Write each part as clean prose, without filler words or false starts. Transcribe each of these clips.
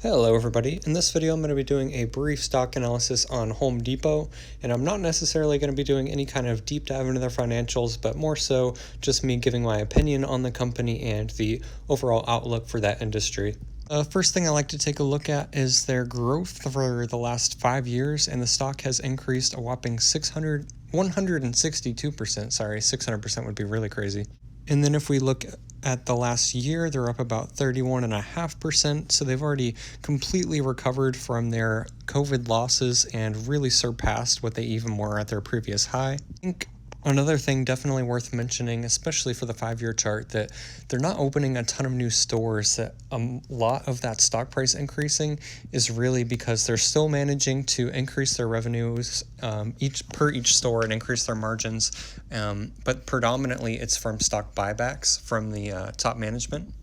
Hello everybody, in this video I'm going to be doing a brief stock analysis on Home Depot, and I'm not necessarily going to be doing any kind of deep dive into their financials, but more so just me giving my opinion on the company and the overall outlook for that industry. First thing I like to take a look at is their growth for the last 5 years, and the stock has increased a whopping 162%, sorry, 600% would be really crazy. And then if we look at the last year, they're up about 31.5%. So they've already completely recovered from their COVID losses and really surpassed what they even were at their previous high. I think another thing definitely worth mentioning, especially for the 5-year chart, that they're not opening a ton of new stores. That a lot of that stock price increasing is really because they're still managing to increase their revenues each store and increase their margins. But predominantly it's from stock buybacks from the top management.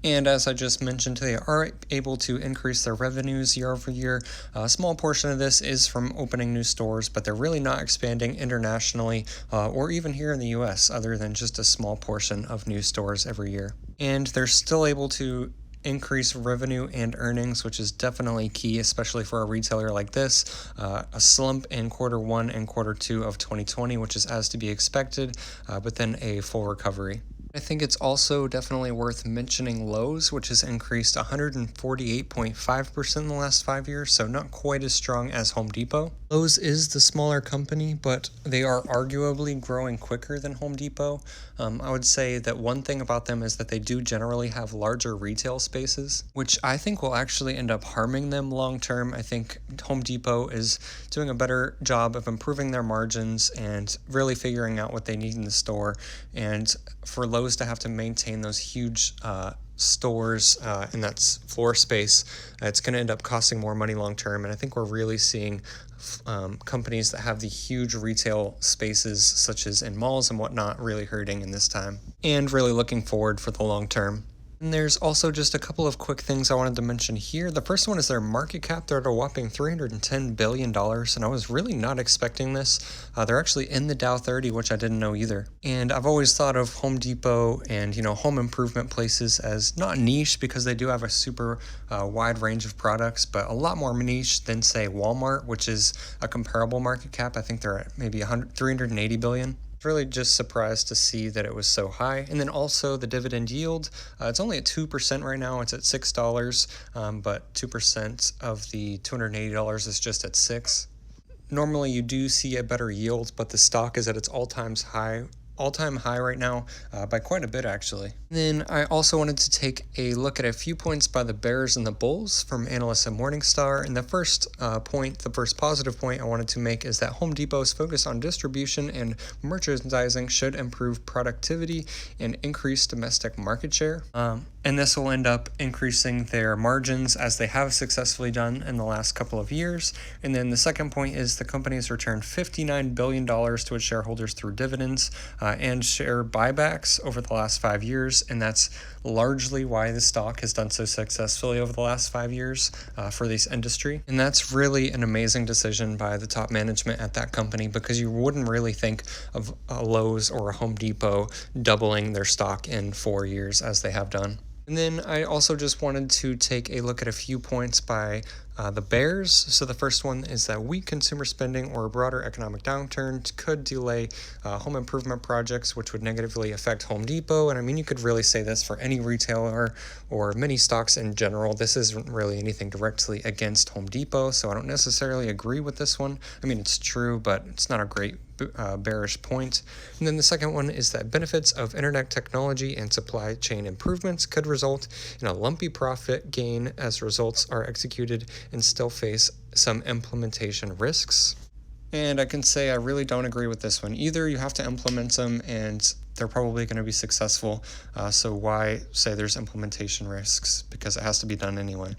And as I just mentioned, they are able to increase their revenues year over year. A small portion of this is from opening new stores, but they're really not expanding internationally or even here in the US, other than just a small portion of new stores every year. And they're still able to increase revenue and earnings, which is definitely key, especially for a retailer like this. A slump in Q1 and Q2 of 2020, which is as to be expected, but then a full recovery. I think it's also definitely worth mentioning Lowe's, which has increased 148.5% in the last 5 years, so not quite as strong as Home Depot. Lowe's is the smaller company, but they are arguably growing quicker than Home Depot. I would say that one thing about them is that they do generally have larger retail spaces, which I think will actually end up harming them long term. I think Home Depot is doing a better job of improving their margins and really figuring out what they need in the store. And for Lowe's to have to maintain those huge stores and that's floor space, it's going to end up costing more money long term. And I think we're really seeing companies that have the huge retail spaces, such as in malls and whatnot, really hurting in this time, and really looking forward for the long term. And there's also just a couple of quick things I wanted to mention here. The first one is their market cap. They're at a whopping $310 billion, and I was really not expecting this. They're actually in the Dow 30, which I didn't know either. And I've always thought of Home Depot and, home improvement places as not niche, because they do have a super wide range of products, but a lot more niche than, say, Walmart, which is a comparable market cap. I think they're at maybe 380 billion. Really just surprised to see that it was so high. And then also the dividend yield, it's only at 2% right now. It's at $6, but 2% of the $280 is just at $6. Normally you do see a better yield, but the stock is at its all-time high right now by quite a bit, actually. Then I also wanted to take a look at a few points by the bears and the bulls from analysts at Morningstar. And the first positive point I wanted to make is that Home Depot's focus on distribution and merchandising should improve productivity and increase domestic market share. And this will end up increasing their margins, as they have successfully done in the last couple of years. And then the second point is the company has returned $59 billion to its shareholders through dividends and share buybacks over the last 5 years. And that's largely why the stock has done so successfully over the last 5 years for this industry. And that's really an amazing decision by the top management at that company, because you wouldn't really think of a Lowe's or a Home Depot doubling their stock in 4 years as they have done. And then I also just wanted to take a look at a few points by the bears. So the first one is that weak consumer spending or a broader economic downturn could delay home improvement projects, which would negatively affect Home Depot. And I mean, you could really say this for any retailer or many stocks in general. This isn't really anything directly against Home Depot, so I don't necessarily agree with this one. I mean, it's true, but it's not a great bearish point. And then the second one is that benefits of internet technology and supply chain improvements could result in a lumpy profit gain as results are executed and still face some implementation risks. And I can say I really don't agree with this one either. You have to implement them, and they're probably going to be successful. So why say there's implementation risks? Because it has to be done anyway.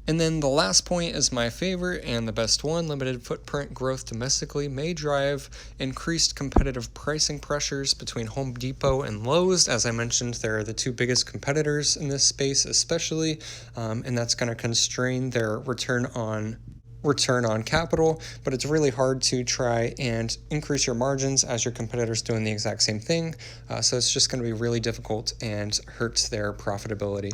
And then the last point is my favorite and the best one. Limited footprint growth domestically may drive increased competitive pricing pressures between Home Depot and Lowe's. As I mentioned, they're the two biggest competitors in this space especially, and that's going to constrain their return on capital, but it's really hard to try and increase your margins as your competitors doing the exact same thing. So it's just going to be really difficult and hurts their profitability.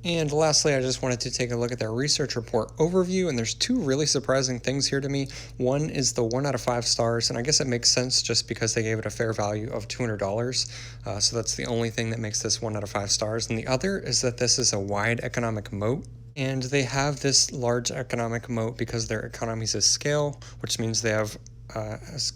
And lastly, I just wanted to take a look at their research report overview, and there's two really surprising things here to me. One is the 1 out of 5 stars, and I guess it makes sense just because they gave it a fair value of $200. So that's the only thing that makes this 1 out of 5 stars. And the other is that this is a wide economic moat. And they have this large economic moat because their economies of scale, which means they have,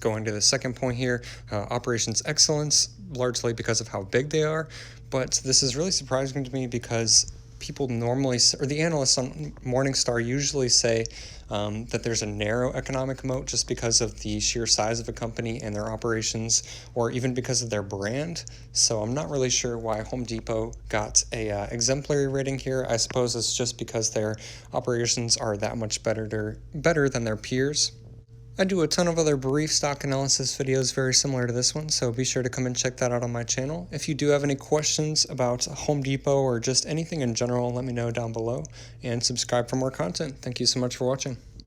going to the second point here, operations excellence, largely because of how big they are. But this is really surprising to me because people normally, or the analysts on Morningstar usually say that there's a narrow economic moat just because of the sheer size of a company and their operations, or even because of their brand. So I'm not really sure why Home Depot got a exemplary rating here. I suppose it's just because their operations are that much better than their peers. I do a ton of other brief stock analysis videos very similar to this one, so be sure to come and check that out on my channel. If you do have any questions about Home Depot or just anything in general, let me know down below, and subscribe for more content. Thank you so much for watching.